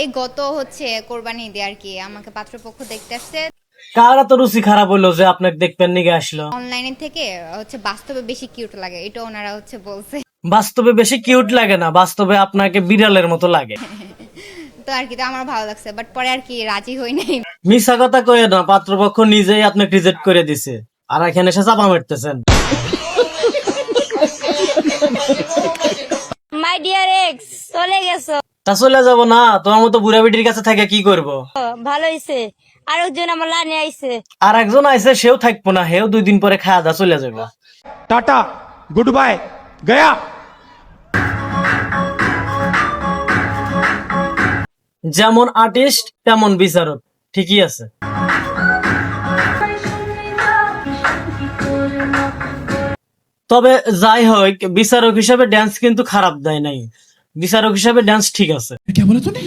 এই গত হচ্ছে কোরবানি ঈদে আর কি আমাকে পাত্রপক্ষ দেখতে আসছে। কারা তো রুচি খারাপ হইলো যে আপনাকে দেখবেন নিগে আসলো? অনলাইনে থেকে হচ্ছে বাস্তবে বেশি কিউট লাগে, এটা ওনারা হচ্ছে বলছে। বাস্তবে বেশি কিউট লাগে না, বাস্তবে আপনাকে বিড়ালের মতো লাগে। তো আর কি, তো আমার ভালো লাগছে, বাট পরে আর কি রাজি হই নাই। মিশা কথা কয়ে না, পাত্রপক্ষ নিজেই আপনাকে রিজেক্ট করে দিছে, আর এখানে এসে চাপা মারতেছেন। মাই ডিয়ার এক্স, চলে গেছো? তা চলে যাব না, তোমার মতো বুড়া বিটির কাছে থাকে কি করব? ভালো হইছে, আরেকজন আমার লাইনে আইছে। আর একজন আইছে, সেও থাকবো না, হেও 2 দিন পরে খাওয়া দাওয়া চলে যাবে। टाटा गुड बाय गया। যেমন আর্টিস্ট তেমন বিচারক, ঠিকই আছে। তবে যাই হোক, বিচারক হিসাবে ড্যান্স কিন্তু খারাপ দেয় নাই, বিচারক হিসাবে ড্যান্স ঠিক আছে। क्या बोला तूने?